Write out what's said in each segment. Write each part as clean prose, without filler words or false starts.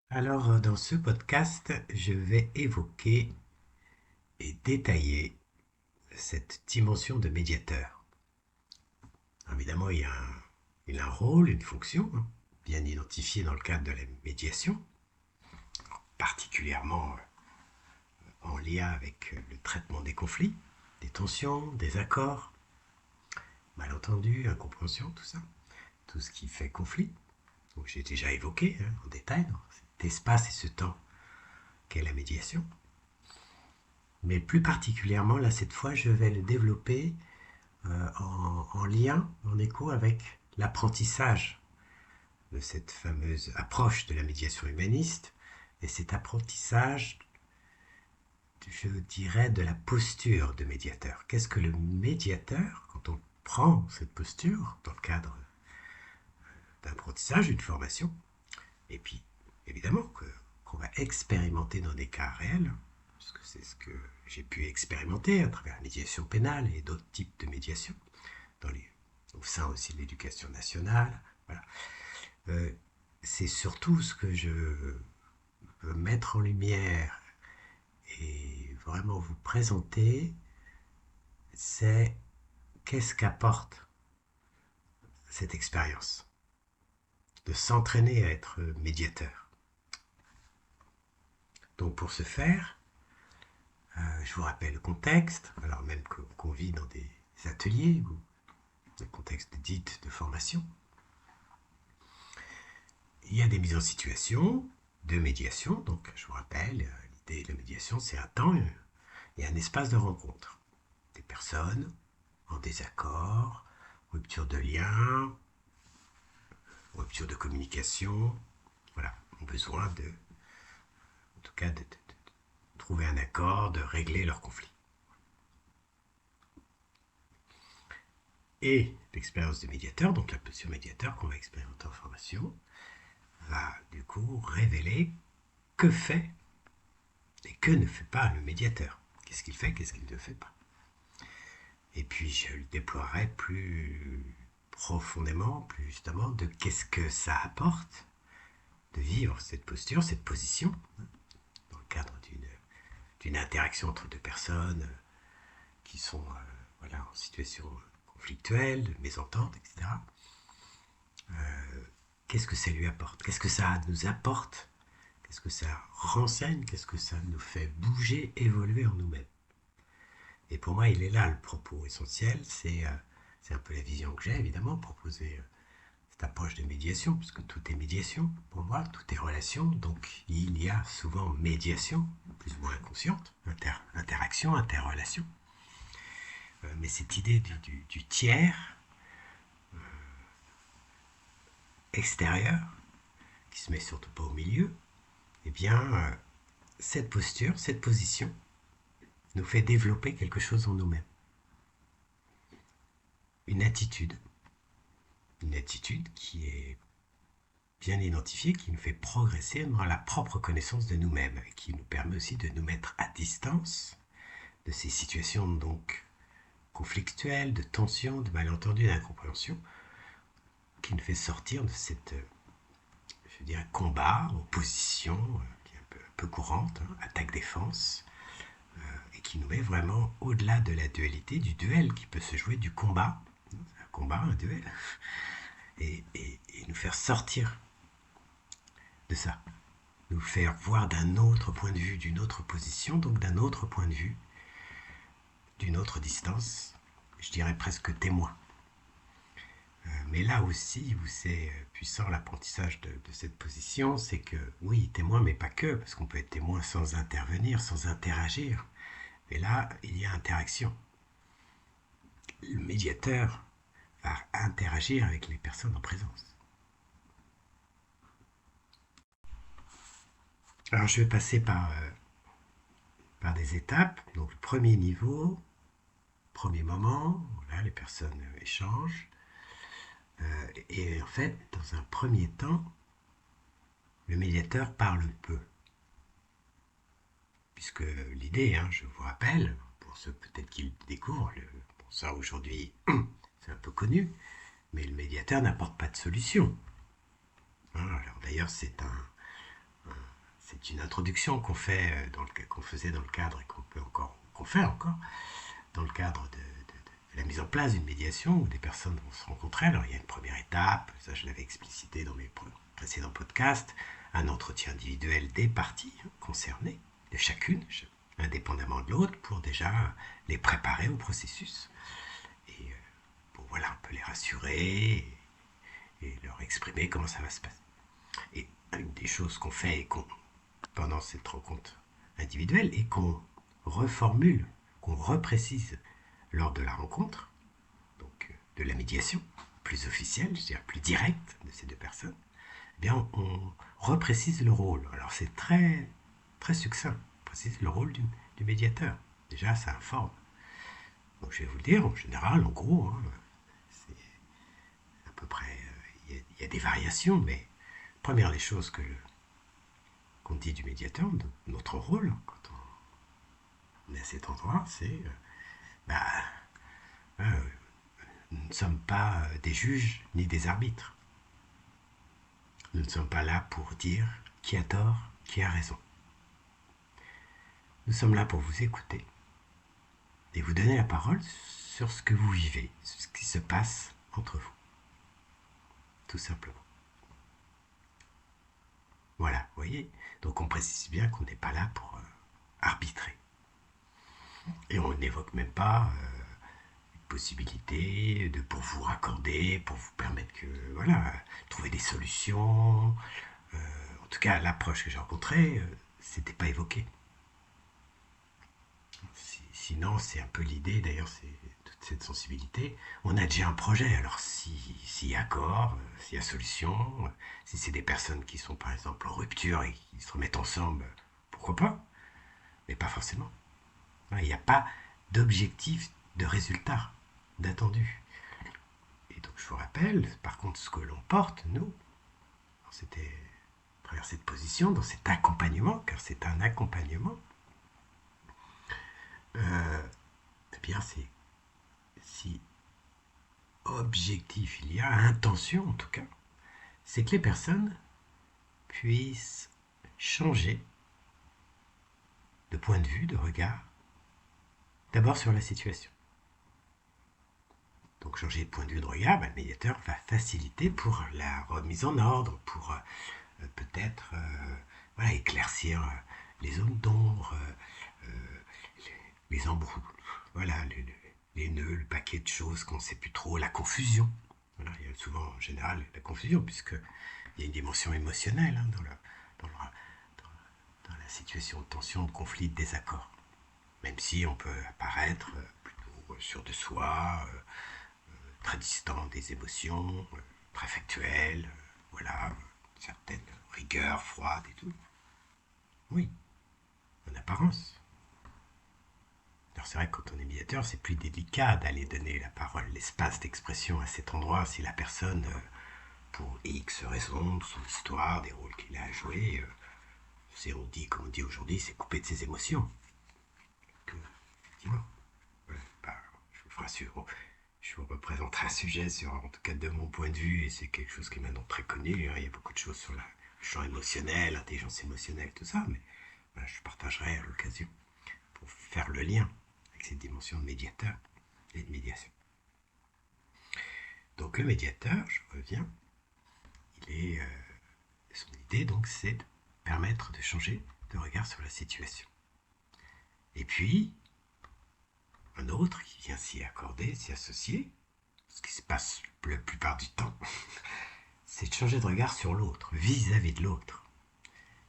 Alors, dans ce podcast, je vais évoquer et détailler cette dimension de médiateur. Évidemment, il a un rôle, une fonction, bien identifiée dans le cadre de la médiation, particulièrement en lien avec le traitement des conflits, des tensions, des accords, malentendus, incompréhensions, tout ça, tout ce qui fait conflit. Donc, j'ai déjà évoqué en détail dans cet espace et ce temps qu'est la médiation. Mais plus particulièrement, là, cette fois, je vais le développer en lien, en écho avec l'apprentissage de cette fameuse approche de la médiation humaniste et cet apprentissage, je dirais, de la posture de médiateur. Qu'est-ce que le médiateur, quand on prend cette posture dans le cadre d'apprentissage, d'une formation, et puis évidemment qu'on va expérimenter dans des cas réels, parce que c'est ce que j'ai pu expérimenter à travers la médiation pénale et d'autres types de médiation, au sein aussi de l'éducation nationale. Voilà. Euh, c'est surtout ce que je veux mettre en lumière et vraiment vous présenter, c'est qu'est-ce qu'apporte cette expérience de s'entraîner à être médiateur. Donc pour ce faire, je vous rappelle le contexte, alors même qu'on vit dans des ateliers ou des contextes dits de formation. Il y a des mises en situation de médiation, donc je vous rappelle, l'idée de la médiation, c'est un temps et un espace de rencontre. Des personnes en désaccord, rupture de lien, rupture de communication, voilà, ont besoin en tout cas, de trouver un accord, de régler leurs conflits. Et l'expérience de médiateur, donc la posture médiateur qu'on va expérimenter en formation, va du coup révéler que fait et que ne fait pas le médiateur. Qu'est-ce qu'il fait, qu'est-ce qu'il ne fait pas. Et puis je le déploierai plus profondément, plus justement, de qu'est-ce que ça apporte de vivre cette posture, cette position, dans le cadre d'une interaction entre deux personnes qui sont voilà, en situation conflictuelle, de mésentente, etc. Qu'est-ce que ça lui apporte? Qu'est-ce que ça nous apporte? Qu'est-ce que ça renseigne? Qu'est-ce que ça nous fait bouger, évoluer en nous-mêmes? Et pour moi, il est là le propos essentiel, c'est un peu la vision que j'ai, évidemment, proposer cette approche de médiation, puisque tout est médiation, pour moi, tout est relation, donc il y a souvent médiation, plus ou moins inconsciente, interaction, interrelation. Mais cette idée du tiers extérieur, qui se met surtout pas au milieu, eh bien, cette posture, cette position, nous fait développer quelque chose en nous-mêmes. Une attitude. Une attitude qui est bien identifiée, qui nous fait progresser dans la propre connaissance de nous-mêmes, et qui nous permet aussi de nous mettre à distance de ces situations donc conflictuelles, de tension, de malentendus, d'incompréhension, qui nous fait sortir de cette, je dirais, combat, opposition, qui est un peu courante, attaque-défense, et qui nous met vraiment au-delà de la dualité, du duel qui peut se jouer du combat, un combat, un duel, et nous faire sortir de ça, nous faire voir d'un autre point de vue, d'une autre position, donc d'un autre point de vue, d'une autre distance, je dirais presque témoin. Mais là aussi où c'est puissant l'apprentissage de cette position, c'est que oui, témoin, mais pas que, parce qu'on peut être témoin sans intervenir, sans interagir. Mais là, il y a interaction. Le médiateur va interagir avec les personnes en présence. Alors je vais passer par des étapes. Donc le premier niveau, premier moment, voilà, les personnes échangent. Et en fait, dans un premier temps, le médiateur parle peu. Puisque l'idée, je vous rappelle, pour ceux peut-être qui le découvrent, pour ça aujourd'hui c'est un peu connu, mais le médiateur n'apporte pas de solution. Alors d'ailleurs c'est c'est une introduction qu'on fait, qu'on faisait dans le cadre et qu'on fait encore dans le cadre de la mise en place d'une médiation où des personnes vont se rencontrer. Alors il y a une première étape, ça je l'avais explicité dans mes précédents podcasts, un entretien individuel des parties concernées, de chacune, indépendamment de l'autre, pour déjà les préparer au processus. Et pour voilà, un peu les rassurer et leur exprimer comment ça va se passer. Et une des choses qu'on fait pendant cette rencontre individuelle et qu'on reformule, qu'on reprécise lors de la rencontre, donc de la médiation, plus officielle, je dirais plus directe de ces deux personnes, eh bien on reprécise le rôle. Alors c'est très, très succinct, on précise le rôle du médiateur. Déjà, ça informe. Donc je vais vous le dire, en général, en gros, hein, c'est à peu près, il y a des variations, mais première des choses qu'on dit du médiateur, de notre rôle, quand on est à cet endroit, c'est bah, nous ne sommes pas des juges ni des arbitres. Nous ne sommes pas là pour dire qui a tort, qui a raison. Nous sommes là pour vous écouter et vous donner la parole sur ce que vous vivez, sur ce qui se passe entre vous. Tout simplement. Voilà, vous voyez. Donc on précise bien qu'on n'est pas là pour arbitrer. Et on n'évoque même pas une possibilité pour vous raccorder, pour vous permettre que, voilà, trouver des solutions. En tout cas, l'approche que j'ai rencontrée, c'était pas évoqué. Sinon, c'est un peu l'idée, d'ailleurs, c'est toute cette sensibilité. On a déjà un projet, alors s'il y a accord, s'il y a solution, si c'est des personnes qui sont par exemple en rupture et qui se remettent ensemble, pourquoi pas? Mais pas forcément. Il n'y a pas d'objectif de résultat, d'attendu. Et donc je vous rappelle, par contre, ce que l'on porte, nous, c'était à travers cette position, dans cet accompagnement, car c'est un accompagnement, eh bien c'est si objectif il y a, intention en tout cas, c'est que les personnes puissent changer de point de vue, de regard, d'abord sur la situation. Donc changer de point de vue de regard, le médiateur va faciliter pour la remise en ordre, pour peut-être voilà, éclaircir les zones d'ombre, les embrouilles, voilà, les nœuds, le paquet de choses qu'on ne sait plus trop, la confusion. Voilà, il y a souvent en général la confusion, puisqu'il y a une dimension émotionnelle hein, dans la situation de tension, de conflit, de désaccord. Même si on peut apparaître plutôt sûr de soi, très distant des émotions, très factuel, voilà, certaines rigueurs froides et tout. Oui, en apparence. Alors c'est vrai que quand on est médiateur, c'est plus délicat d'aller donner la parole, l'espace d'expression à cet endroit si la personne, pour X raisons, de son histoire, des rôles qu'il a à jouer, c'est comme on dit aujourd'hui, c'est coupé de ses émotions. Effectivement. Je vous représenterai un sujet sur, en tout cas de mon point de vue, et c'est quelque chose qui est maintenant très connu. Hein, il y a beaucoup de choses sur le champ émotionnel, l'intelligence émotionnelle, tout ça, mais voilà, je partagerai à l'occasion pour faire le lien avec cette dimension de médiateur et de médiation. Donc le médiateur, je reviens, son idée donc c'est de permettre de changer de regard sur la situation. Et puis, un autre qui vient s'y accorder, s'y associer, ce qui se passe la plupart du temps, c'est de changer de regard sur l'autre, vis-à-vis de l'autre.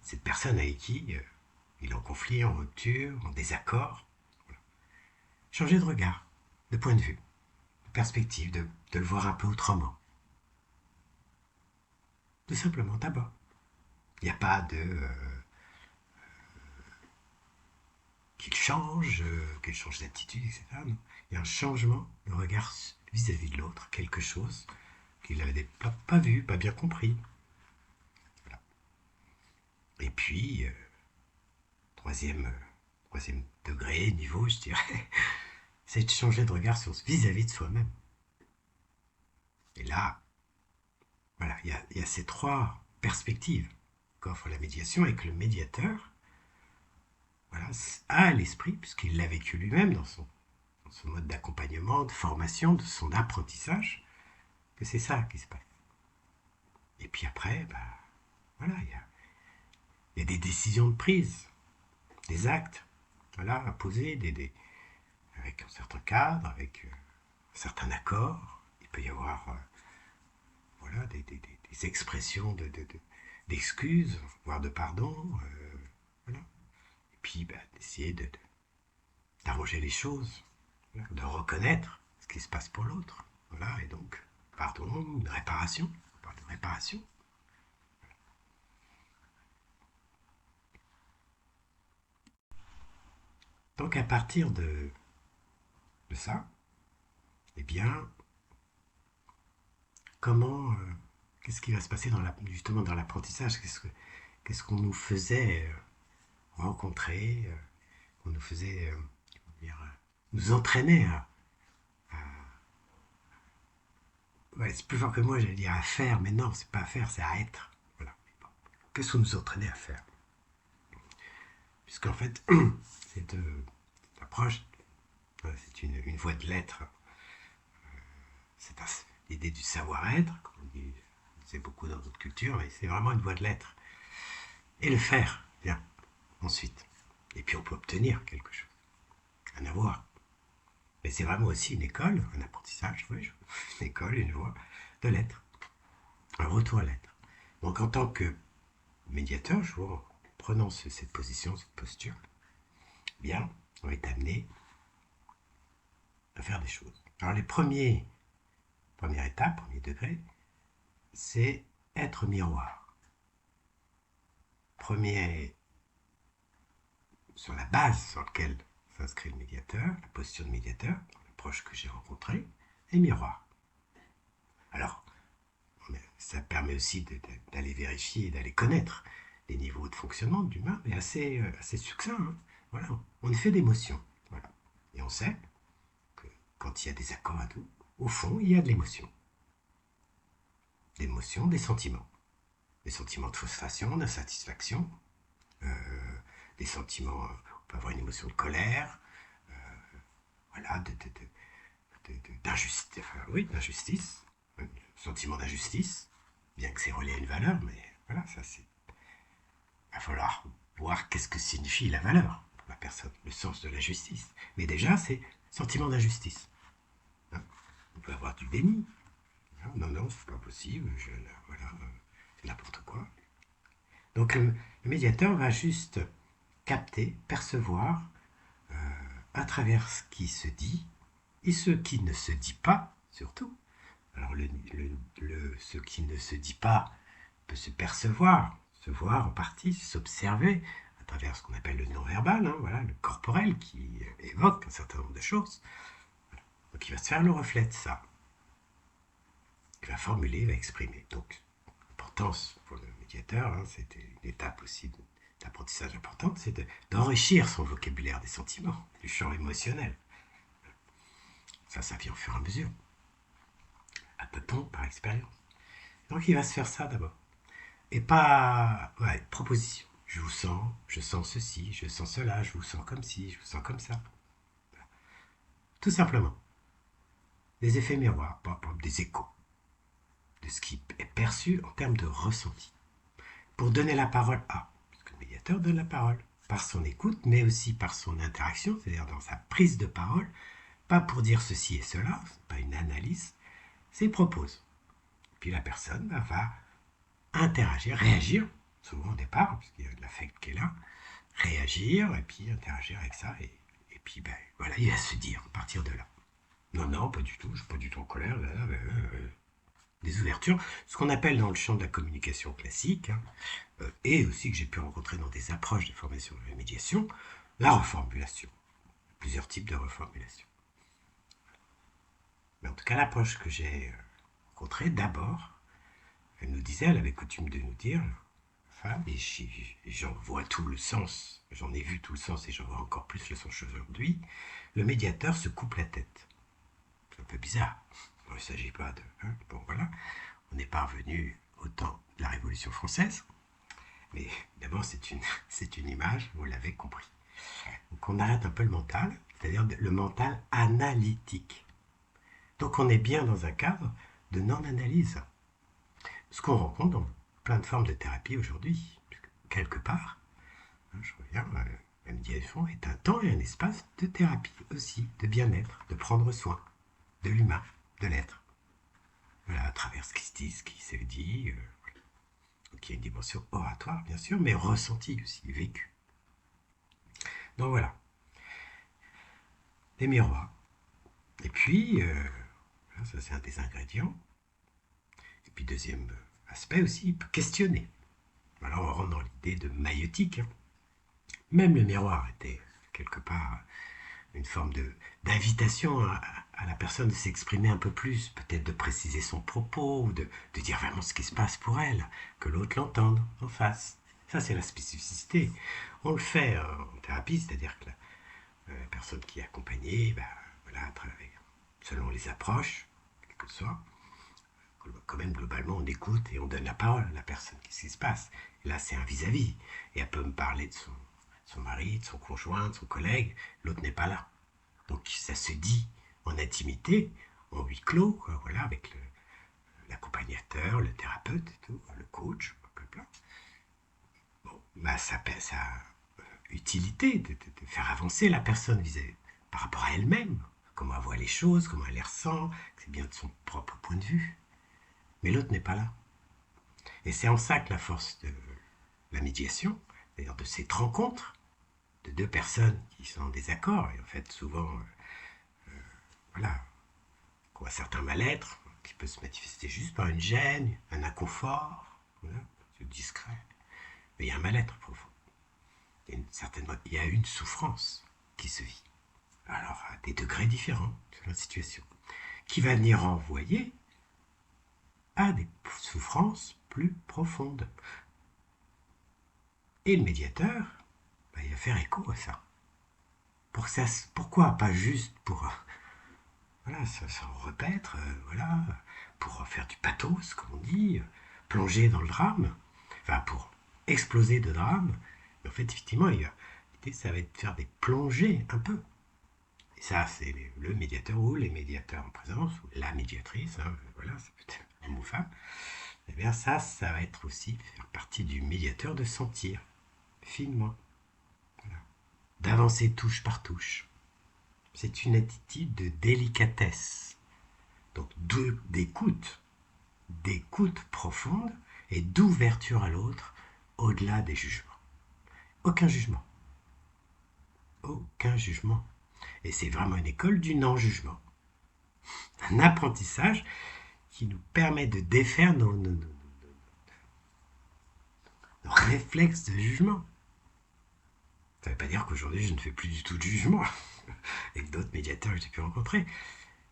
Cette personne avec qui il est en conflit, en rupture, en désaccord. Voilà. Changer de regard, de point de vue, de perspective, de le voir un peu autrement. Tout simplement, d'abord. Il n'y a pas de... qu'il change d'attitude, etc. Non. Il y a un changement de regard vis-à-vis de l'autre, quelque chose qu'il n'avait pas vu, pas bien compris. Voilà. Et puis, troisième degré, niveau, je dirais, c'est de changer de regard vis-à-vis de soi-même. Et là, voilà, il y a ces trois perspectives qu'offre la médiation et que le médiateur, voilà, a à l'esprit, puisqu'il l'a vécu lui-même dans son mode d'accompagnement, de formation, de son apprentissage, que c'est ça qui se passe. Et puis après, voilà, il y a des décisions de prise, des actes, voilà, à poser, avec un certain cadre, avec un certain accord. Il peut y avoir voilà, des expressions d'excuses, voire de pardon. Voilà. Et puis d'essayer d'arranger les choses, voilà, de reconnaître ce qui se passe pour l'autre. Voilà, et donc, pardon, une réparation. On parle de réparation. Donc à partir de ça, eh bien, comment, qu'est-ce qui va se passer justement dans l'apprentissage? Qu'est-ce qu'on nous faisait rencontrer, qu'on nous faisait nous entraîner à ouais, c'est plus fort que moi, j'allais dire à faire, mais non, c'est pas à faire, c'est à être. Voilà. Qu'est-ce qu'on nous entraînait à faire? Puisqu'en fait, cette approche, c'est une voie de l'être. C'est l'idée du savoir-être, comme on disait beaucoup dans d'autres cultures, mais c'est vraiment une voie de l'être. Et le faire, bien, ensuite. Et puis on peut obtenir quelque chose, un avoir. Mais c'est vraiment aussi une école, un apprentissage, oui, une école, une voie de l'être, un retour à l'être. Donc en tant que médiateur, je vois, en prenant cette position, cette posture, bien, on est amené à faire des choses. Alors première étape, premier degré, c'est être miroir. Premier, sur la base sur laquelle s'inscrit le médiateur, la posture de médiateur, l'approche que j'ai rencontrée, est miroir. Alors, ça permet aussi d'aller vérifier et d'aller connaître les niveaux de fonctionnement de l'humain, mais assez succinct. Hein. Voilà, on est fait d'émotions. Voilà. Et on sait que quand il y a des accords à tout, au fond, il y a de l'émotion. L'émotion, des sentiments. Des sentiments de frustration, d'insatisfaction, des sentiments, on peut avoir une émotion de colère, voilà, d'injustice, enfin, oui, d'injustice, un sentiment d'injustice, bien que c'est relié à une valeur, mais voilà, ça c'est. Il va falloir voir qu'est-ce que signifie la valeur pour la personne, le sens de la justice. Mais déjà, c'est sentiment d'injustice. Hein, on peut avoir du déni. Non, c'est pas possible, voilà, c'est n'importe quoi. Donc le médiateur va juste capter, percevoir à travers ce qui se dit et ce qui ne se dit pas, surtout. Alors ce qui ne se dit pas peut se percevoir, se voir en partie, s'observer à travers ce qu'on appelle le non-verbal, hein, voilà, le corporel qui évoque un certain nombre de choses. Donc il va se faire le reflet de ça. Il va formuler, il va exprimer. Donc l'importance pour le médiateur, hein, c'était une étape aussi d'apprentissage importante, c'est d'enrichir son vocabulaire des sentiments, du champ émotionnel. Ça vient au fur et à mesure. À peu par expérience. Donc il va se faire ça d'abord. Et pas, ouais, proposition. Je sens ceci, je sens cela, je vous sens comme ci, je vous sens comme ça. Tout simplement. Des effets miroirs, des échos de ce qui est perçu en termes de ressenti. Pour donner la parole à, parce que le médiateur donne la parole, par son écoute, mais aussi par son interaction, c'est-à-dire dans sa prise de parole, pas pour dire ceci et cela, pas une analyse, c'est propose. Puis la personne va interagir, réagir, souvent au départ, parce qu'il y a de l'affect qui est là, réagir et puis interagir avec ça, et puis voilà, il va se dire à partir de là. Non, pas du tout, je ne suis pas du tout en colère, des ouvertures, ce qu'on appelle dans le champ de la communication classique, hein, et aussi que j'ai pu rencontrer dans des approches de formation de la médiation, la reformulation. Plusieurs types de reformulation. Mais en tout cas, l'approche que j'ai rencontrée, d'abord, elle nous disait, elle avait coutume de nous dire, femme, et j'en vois tout le sens, j'en ai vu tout le sens et j'en vois encore plus le sens aujourd'hui, le médiateur se coupe la tête. C'est un peu bizarre. Il ne s'agit pas de... Hein, bon, voilà. On est parvenu au temps de la Révolution française. Mais évidemment, c'est une image, vous l'avez compris. Donc on arrête un peu le mental, c'est-à-dire le mental analytique. Donc on est bien dans un cadre de non-analyse. Ce qu'on rencontre dans plein de formes de thérapie aujourd'hui, quelque part, je reviens, la médiation est un temps et un espace de thérapie aussi, de bien-être, de prendre soin de l'humain, de l'être. Voilà, à travers ce qui se dit, ce qui s'est dit, donc il y a une dimension oratoire, bien sûr, mais ressentie aussi, vécue. Donc voilà, les miroirs. Et puis, ça c'est un des ingrédients. Et puis deuxième aspect aussi, questionner. Alors on rentre dans l'idée de maïeutique. Hein. Même le miroir était quelque part une forme d'invitation à la personne de s'exprimer un peu plus, peut-être de préciser son propos, ou de dire vraiment ce qui se passe pour elle, que l'autre l'entende en face. Ça, c'est la spécificité. On le fait en thérapie, c'est-à-dire que la personne qui est accompagnée, ben, voilà, selon les approches, quelles que soient, quand même, globalement, on écoute et on donne la parole à la personne. Qu'est-ce qui se passe? Et là, c'est un vis-à-vis. Et elle peut me parler de son mari, de son conjoint, de son collègue. L'autre n'est pas là. Donc, ça se dit en intimité, en huis clos, quoi, voilà, avec l'accompagnateur, le thérapeute, et tout, le coach, blablabla. Bon, bah, ça a utilité de faire avancer la personne vis-à-vis par rapport à elle-même. Comment elle voit les choses, comment elle les ressent. C'est bien de son propre point de vue. Mais l'autre n'est pas là. Et c'est en ça que la force de la médiation, c'est-à-dire de cette rencontre de deux personnes qui sont en désaccord, et en fait souvent, voilà, qu'on a certains mal-être, qui peut se manifester juste par une gêne, un inconfort, voilà, c'est discret. Mais il y a un mal-être profond. Certainement, il y a une souffrance qui se vit. Alors, à des degrés différents selon la situation, qui va venir renvoyer à des souffrances plus profondes. Et le médiateur, bah, il va faire écho à ça. Pourquoi pas juste pour voilà, s'en repaître, voilà, pour faire du pathos, comme on dit, plonger dans le drame, enfin pour exploser de drame. Mais en fait, effectivement, l'idée, ça va être de faire des plongées un peu. Et ça, c'est le médiateur ou les médiateurs en présence, ou la médiatrice, hein, voilà, ça peut être homme ou femme. Et bien ça va être aussi faire partie du médiateur de sentir finement, voilà, d'avancer touche par touche. C'est une attitude de délicatesse, donc d'écoute profonde et d'ouverture à l'autre au-delà des jugements. Aucun jugement. Aucun jugement. Et c'est vraiment une école du non-jugement. Un apprentissage qui nous permet de défaire nos réflexes de jugement. Ça ne veut pas dire qu'aujourd'hui je ne fais plus du tout de jugement avec d'autres médiateurs que j'ai pu rencontrer.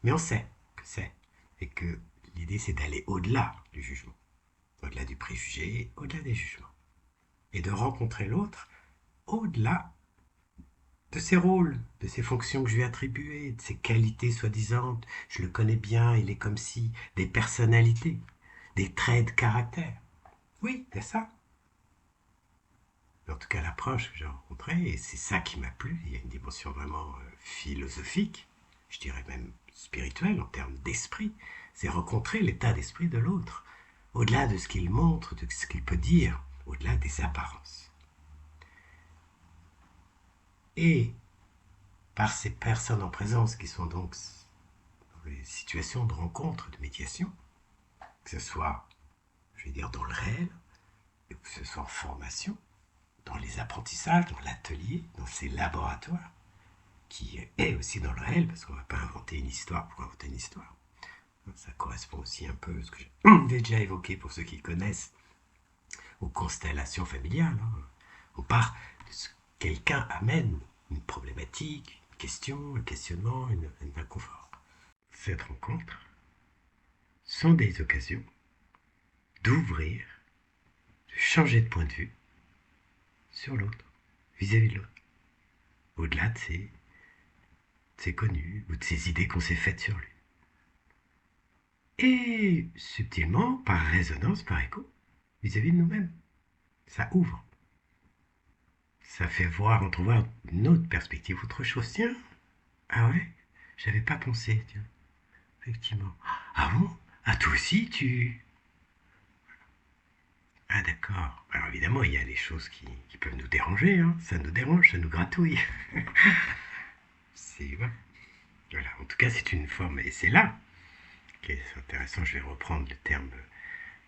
Mais on sait que c'est. Et que l'idée c'est d'aller au-delà du jugement. Au-delà du préjugé, au-delà des jugements. Et de rencontrer l'autre au-delà de ses rôles, de ses fonctions que je lui ai attribuées, de ses qualités soi-disant, je le connais bien, il est comme si, des personnalités, des traits de caractère. Oui, c'est ça. En tout cas, l'approche que j'ai rencontrée, et c'est ça qui m'a plu, il y a une dimension vraiment philosophique, je dirais même spirituelle en termes d'esprit, c'est rencontrer l'état d'esprit de l'autre, au-delà de ce qu'il montre, de ce qu'il peut dire, au-delà des apparences. Et par ces personnes en présence qui sont donc dans les situations de rencontre, de médiation, que ce soit, je vais dire, dans le réel, ou que ce soit en formation, dans les apprentissages, dans l'atelier, dans ces laboratoires, qui est aussi dans le réel, parce qu'on ne va pas inventer une histoire pour inventer une histoire. Ça correspond aussi un peu à ce que j'ai déjà évoqué pour ceux qui connaissent aux constellations familiales. Hein. On part de ce que quelqu'un amène, une problématique, une question, un questionnement, un inconfort. Cette rencontre sont des occasions d'ouvrir, de changer de point de vue sur l'autre, vis-à-vis de l'autre, au-delà de ses connus ou de ses idées qu'on s'est faites sur lui. Et subtilement, par résonance, par écho, vis-à-vis de nous-mêmes. Ça ouvre. Ça fait voir, entrevoir une autre perspective, autre chose. Tiens, ah ouais, j'avais pas pensé, tiens, effectivement. Ah bon? Ah toi aussi, tu... Ah d'accord. Alors évidemment, il y a les choses qui peuvent nous déranger, hein. Ça nous dérange, ça nous gratouille. C'est... Voilà, en tout cas, c'est une forme, et c'est là qui est intéressant, je vais reprendre le terme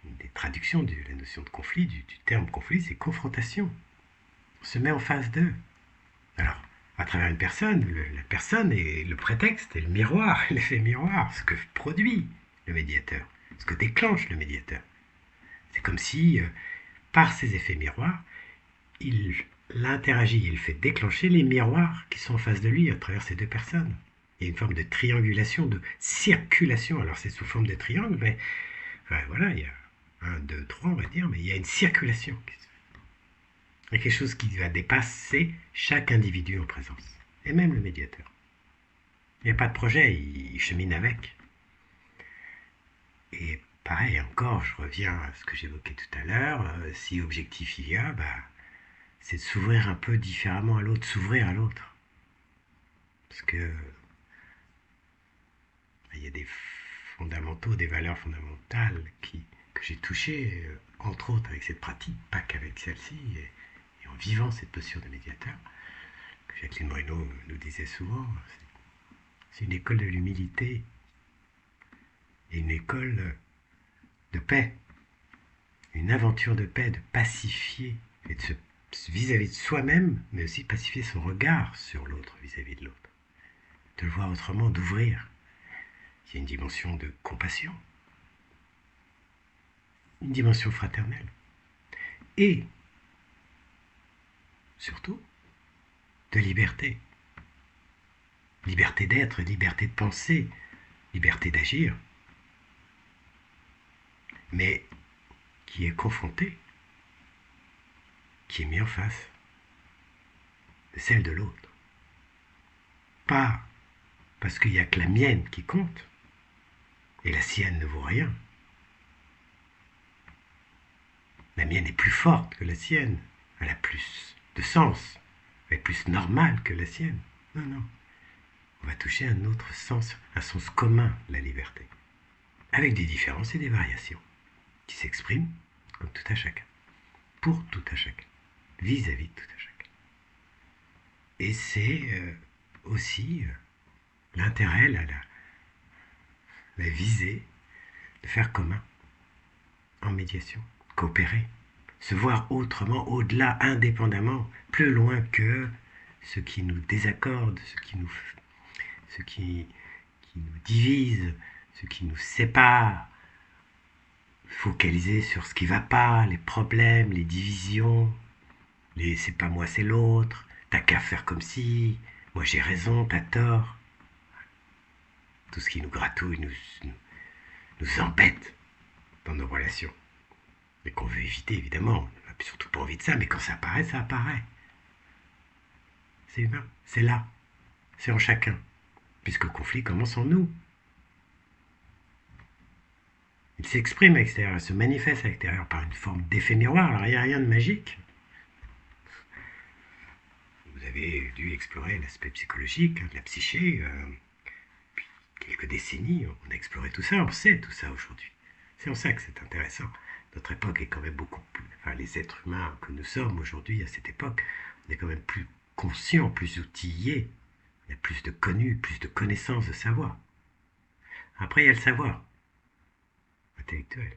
des traductions de la notion de conflit, du terme conflit, c'est confrontation. On se met en face d'eux. Alors, à travers une personne, la personne est le prétexte, est le miroir, l'effet miroir, ce que produit le médiateur, ce que déclenche le médiateur. C'est comme si, par ces effets miroirs, il interagit, il fait déclencher les miroirs qui sont en face de lui à travers ces deux personnes. Il y a une forme de triangulation, de circulation. Alors c'est sous forme de triangle, mais enfin, voilà, il y a 1, 2, 3, on va dire, mais il y a une circulation. Il y a quelque chose qui va dépasser chaque individu en présence, et même le médiateur. Il n'y a pas de projet, il chemine avec. Et pareil, encore, je reviens à ce que j'évoquais tout à l'heure, si objectif il y a, c'est de s'ouvrir un peu différemment à l'autre, s'ouvrir à l'autre. Parce que il y a des fondamentaux, des valeurs fondamentales que j'ai touchées, entre autres avec cette pratique, pas qu'avec celle-ci, et en vivant cette posture de médiateur, que Jacqueline Moreno nous disait souvent, c'est une école de l'humilité et une école de paix, une aventure de paix, de pacifier et de se vis-à-vis de soi-même, mais aussi pacifier son regard sur l'autre vis-à-vis de l'autre, de le voir autrement, d'ouvrir. Il y a une dimension de compassion, une dimension fraternelle, et surtout de liberté. Liberté d'être, liberté de penser, liberté d'agir, mais qui est confrontée, qui est mise en face de celle de l'autre. Pas parce qu'il n'y a que la mienne qui compte, et la sienne ne vaut rien. La mienne est plus forte que la sienne, elle a plus de sens, elle est plus normale que la sienne. Non, non. On va toucher un autre sens, un sens commun, la liberté, avec des différences et des variations, qui s'expriment comme tout à chacun, pour tout à chacun, vis-à-vis de tout à chacun. Et c'est aussi l'intérêt, la visée de faire commun en médiation, coopérer, se voir autrement, au-delà, indépendamment, plus loin que ce qui nous désaccorde, ce qui nous divise, ce qui nous sépare, focaliser sur ce qui ne va pas, les problèmes, les divisions, c'est pas moi, c'est l'autre, t'as qu'à faire comme si, moi j'ai raison, t'as tort. Tout ce qui nous gratouille, nous embête dans nos relations. Et qu'on veut éviter, évidemment. On n'a surtout pas envie de ça, mais quand ça apparaît, ça apparaît. C'est humain, c'est là, c'est en chacun. Puisque le conflit commence en nous. Il s'exprime à l'extérieur, il se manifeste à l'extérieur par une forme d'effet miroir. Alors il n'y a rien de magique. Vous avez dû explorer l'aspect psychologique de la psyché. Depuis quelques décennies, on a exploré tout ça, on sait tout ça aujourd'hui. C'est en ça que c'est intéressant. Notre époque est quand même beaucoup plus... Enfin, les êtres humains que nous sommes aujourd'hui, à cette époque, on est quand même plus conscients, plus outillés. Il y a plus de connus, plus de connaissances, de savoir. Après, il y a le savoir intellectuel.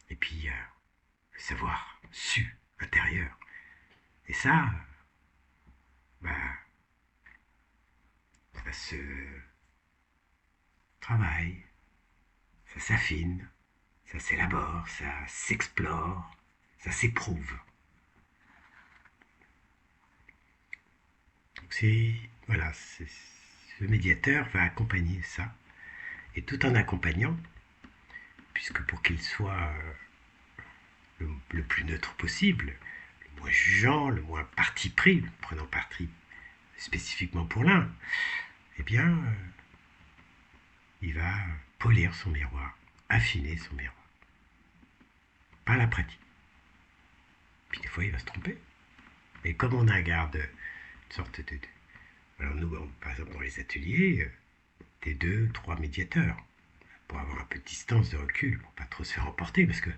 Et puis, il y a le savoir su, intérieur. Et ça, ça se travaille, ça s'affine, ça s'élabore, ça s'explore, ça s'éprouve. Voilà, ce médiateur va accompagner ça. Et tout en accompagnant, puisque pour qu'il soit le plus neutre possible, le moins jugeant, le moins parti pris, prenant parti spécifiquement pour l'un, eh bien, il va polir son miroir, affiner son miroir, par la pratique. puis des fois, il va se tromper. Et comme on a un garde, une sorte de... Alors nous, par exemple, dans les ateliers, des 2, 3 médiateurs, pour avoir un peu de distance, de recul, pour pas trop se faire emporter, parce que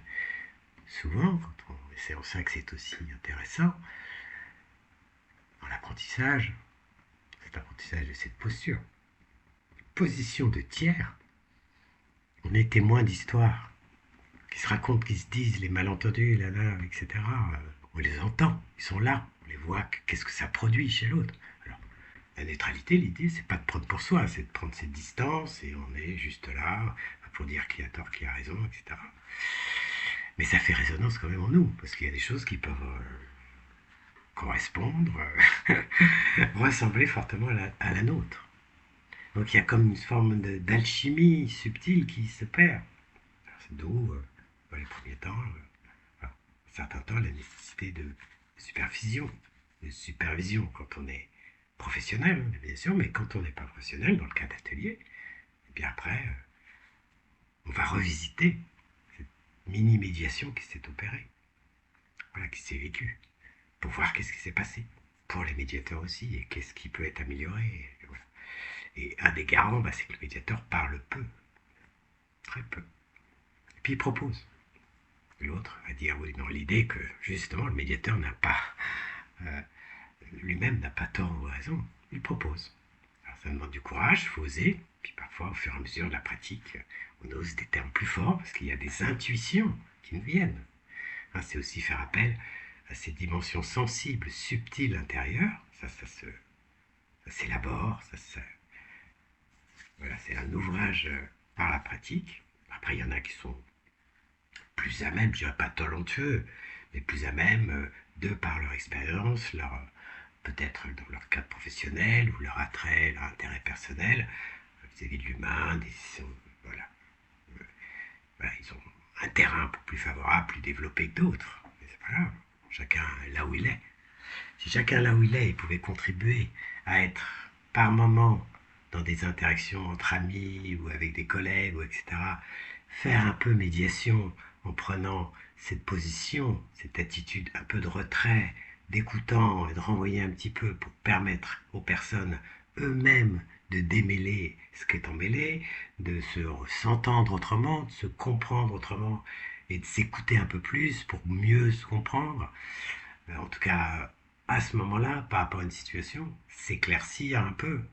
souvent, quand on essaie en 5, c'est aussi intéressant, dans l'apprentissage, cet apprentissage de cette posture, position de tiers, on est témoin d'histoires qui se racontent, qui se disent, les malentendus, là, là, etc. On les entend, ils sont là, on les voit, qu'est-ce que ça produit chez l'autre. Alors, la neutralité, l'idée, c'est pas de prendre pour soi, c'est de prendre ses distances et on est juste là pour dire qui a tort, qui a raison, etc. Mais ça fait résonance quand même en nous, parce qu'il y a des choses qui peuvent correspondre, ressembler fortement à la nôtre. Donc il y a comme une forme d'alchimie subtile qui se perd. C'est d'où, dans les premiers temps, un certain temps, la nécessité de supervision, de supervision quand on est professionnel, bien sûr, mais quand on n'est pas professionnel, dans le cas d'atelier, et bien après, on va revisiter cette mini-médiation qui s'est opérée, voilà, qui s'est vécue, pour voir qu'est-ce qui s'est passé, pour les médiateurs aussi, et qu'est-ce qui peut être amélioré. Et, voilà. Et un des garants, c'est que le médiateur parle peu, très peu. Et puis il propose. L'autre va dire oui, dans l'idée que justement le médiateur n'a pas, lui-même n'a pas tort ou raison, il propose. Alors ça demande du courage, il faut oser, puis parfois au fur et à mesure de la pratique, on ose des termes plus forts parce qu'il y a des intuitions qui nous viennent. C'est aussi faire appel à ces dimensions sensibles, subtiles intérieures, ça s'élabore, voilà, c'est un ouvrage par la pratique. Après, il y en a qui sont plus à même, je dirais pas talentueux, mais plus à même, de par leur expérience, peut-être dans leur cadre professionnel, ou leur attrait, leur intérêt personnel, vis-à-vis de l'humain, voilà. Voilà, ils ont un terrain plus favorable, plus développé que d'autres. Mais c'est pas grave, chacun là où il est. Si chacun là où il est, il pouvait contribuer à être par moment dans des interactions entre amis ou avec des collègues, ou etc., faire un peu médiation en prenant cette position, cette attitude un peu de retrait, d'écoutant et de renvoyer un petit peu pour permettre aux personnes eux-mêmes de démêler ce qui est emmêlé, de s'entendre autrement, de se comprendre autrement et de s'écouter un peu plus pour mieux se comprendre. En tout cas, à ce moment-là, par rapport à une situation, s'éclaircir un peu,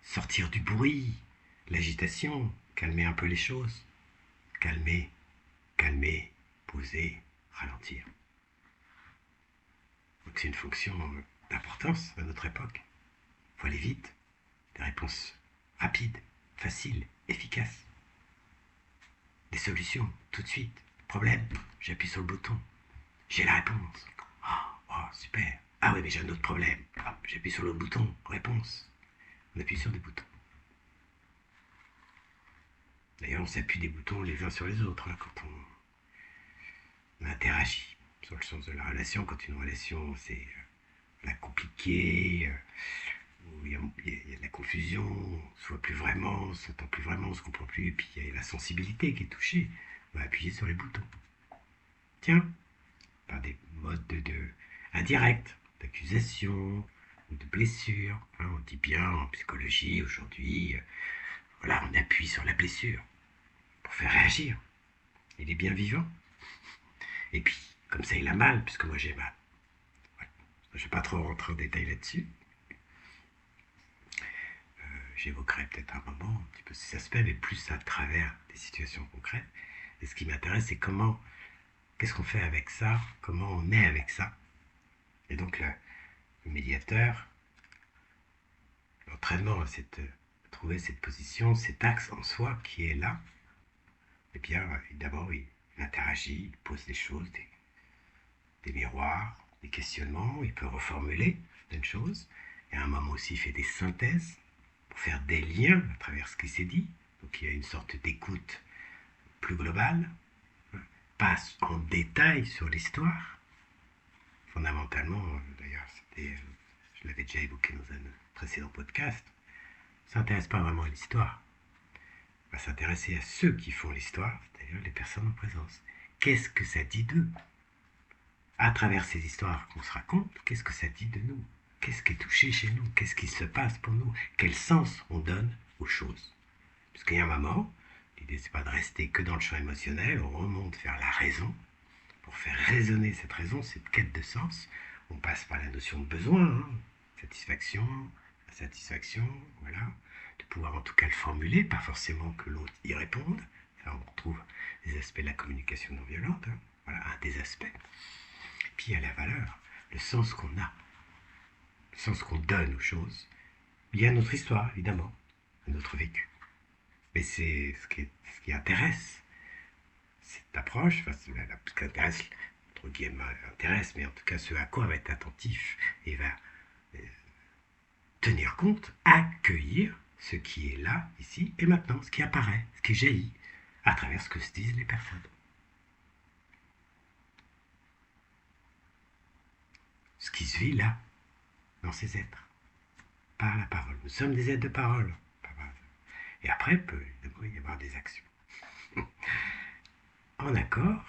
sortir du bruit, l'agitation, calmer un peu les choses, calmer, calmer, poser, ralentir. Donc c'est une fonction d'importance à notre époque. Il faut aller vite, des réponses rapides, faciles, efficaces. Des solutions, tout de suite. Problème, j'appuie sur le bouton. J'ai la réponse. Oh, super. Ah oui, mais j'ai un autre problème. J'appuie sur le bouton, réponse. On appuie sur des boutons. D'ailleurs, on s'appuie des boutons les uns sur les autres quand on interagit. Sur le sens de la relation, quand une relation c'est la compliquée, où il y a de la confusion, on ne se voit plus vraiment, on ne s'entend plus vraiment, on ne se comprend plus, et puis il y a la sensibilité qui est touchée, on va appuyer sur les boutons. Tiens, par des modes indirects, d'accusation ou de blessure. On dit bien en psychologie aujourd'hui, voilà, on appuie sur la blessure pour faire réagir. Il est bien vivant. Et puis, comme ça, il a mal, puisque moi j'ai mal. Voilà. Je ne vais pas trop rentrer en détail là-dessus. J'évoquerai peut-être un moment un petit peu ces aspects, mais plus à travers des situations concrètes. Et ce qui m'intéresse, c'est qu'est-ce qu'on fait avec ça, comment on est avec ça. Et donc le médiateur, l'entraînement à trouver cette position, cet axe en soi qui est là, eh bien, d'abord, il interagit, il pose des choses, des miroirs, des questionnements, il peut reformuler certaines choses, et à un moment aussi, il fait des synthèses pour faire des liens à travers ce qui s'est dit. Donc, il y a une sorte d'écoute plus globale, pas en détail sur l'histoire. Fondamentalement, d'ailleurs, je l'avais déjà évoqué dans un précédent podcast, ne s'intéresse pas vraiment à l'histoire. On va s'intéresser à ceux qui font l'histoire, c'est-à-dire les personnes en présence. Qu'est-ce que ça dit d'eux? à travers ces histoires qu'on se raconte, qu'est-ce que ça dit de nous? Qu'est-ce qui est touché chez nous? Qu'est-ce qui se passe pour nous? Quel sens on donne aux choses? Parce qu'il y a un moment, l'idée c'est pas de rester que dans le champ émotionnel, on remonte vers la raison. Pour faire résonner cette raison, cette quête de sens, on passe par la notion de besoin, hein, satisfaction, insatisfaction, voilà, de pouvoir en tout cas le formuler, pas forcément que l'autre y réponde. Ça, on retrouve les aspects de la communication non violente, hein, voilà, un des aspects. Puis il y a la valeur, le sens qu'on a, le sens qu'on donne aux choses. Il y a notre histoire, évidemment, notre vécu. Mais c'est ce qui intéresse cette approche, enfin, ce qui intéresse, entre guillemets, intéresse, mais en tout cas ce à quoi va être attentif et va euh, tenir compte, accueillir ce qui est là, ici et maintenant, ce qui apparaît, ce qui jaillit, à travers ce que se disent les personnes. Ce qui se vit là, dans ces êtres, par la parole. Nous sommes des êtres de parole. Et après, il peut évidemment y avoir des actions. En accord,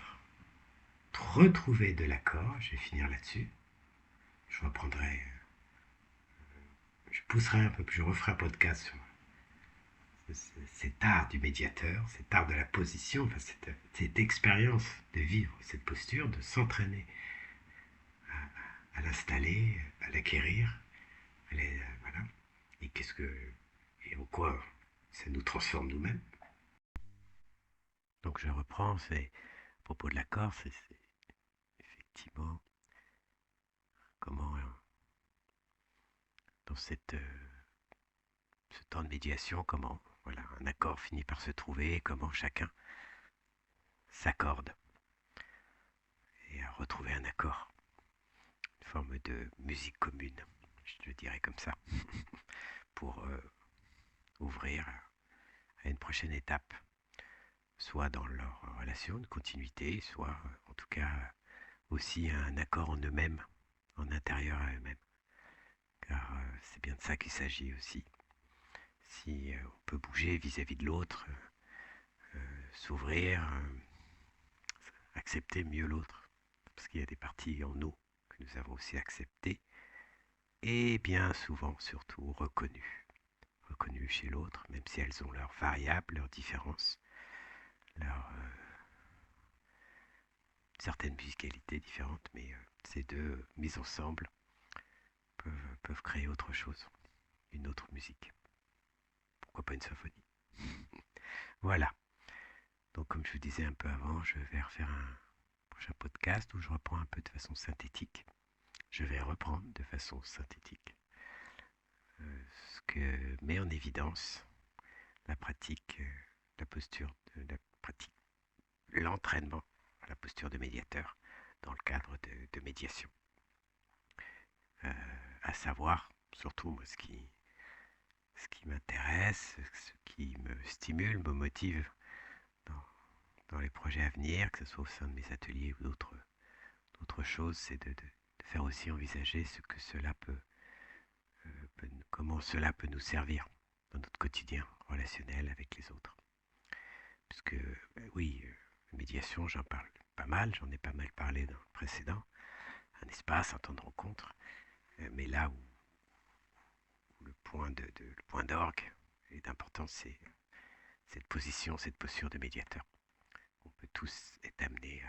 retrouver de l'accord, je vais finir là-dessus. Je reprendrai, je pousserai un peu plus, je referai un podcast sur cet art du médiateur, cet art de la position, enfin cette expérience de vivre cette posture, de s'entraîner à l'installer, à l'acquérir, voilà. Et et en quoi ça nous transforme nous-mêmes. Donc je reprends, c'est à propos de l'accord, c'est effectivement comment dans ce temps de médiation, comment voilà, un accord finit par se trouver, comment chacun s'accorde et à retrouver un accord, une forme de musique commune, je le dirais comme ça, pour ouvrir à une prochaine étape, soit dans leur relation de continuité, soit en tout cas aussi un accord en eux-mêmes, en intérieur à eux-mêmes. Car c'est bien de ça qu'il s'agit aussi. Si on peut bouger vis-à-vis de l'autre, s'ouvrir, accepter mieux l'autre, parce qu'il y a des parties en nous que nous avons aussi acceptées, et bien souvent surtout reconnues chez l'autre, même si elles ont leurs variables, leurs différences, leurs certaines musicalités différentes, mais ces deux mises ensemble peuvent créer autre chose, une autre musique. Pourquoi pas une symphonie? Voilà. Donc comme je vous disais un peu avant, je vais refaire un prochain podcast où je reprends un peu de façon synthétique. Je vais reprendre de façon synthétique ce que met en évidence la pratique, la posture de la pratique, l'entraînement à la posture de médiateur dans le cadre de médiation. À savoir, surtout moi, ce qui m'intéresse, ce qui me stimule, me motive dans les projets à venir, que ce soit au sein de mes ateliers ou d'autres choses, c'est de faire aussi envisager ce que cela comment cela peut nous servir dans notre quotidien relationnel avec les autres. Puisque, oui, médiation, j'en parle pas mal, j'en ai pas mal parlé dans le précédent, un espace, un temps de rencontre, mais là où le point d'orgue est important, c'est cette position, cette posture de médiateur. On peut tous être amenés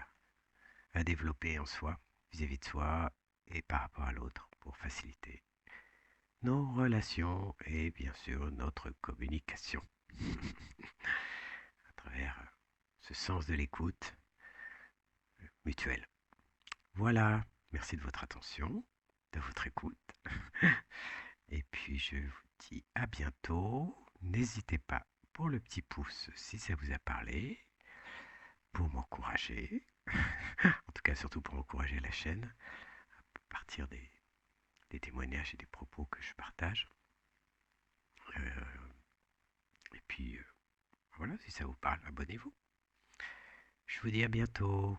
à développer en soi, vis-à-vis de soi et par rapport à l'autre, pour faciliter nos relations et bien sûr notre communication à travers ce sens de l'écoute mutuelle. Voilà, merci de votre attention, de votre écoute. Et puis je vous dis à bientôt. N'hésitez pas pour le petit pouce si ça vous a parlé, pour m'encourager, en tout cas surtout pour encourager la chaîne, à partir des témoignages et des propos que je partage. Et puis voilà, si ça vous parle, abonnez-vous. Je vous dis à bientôt.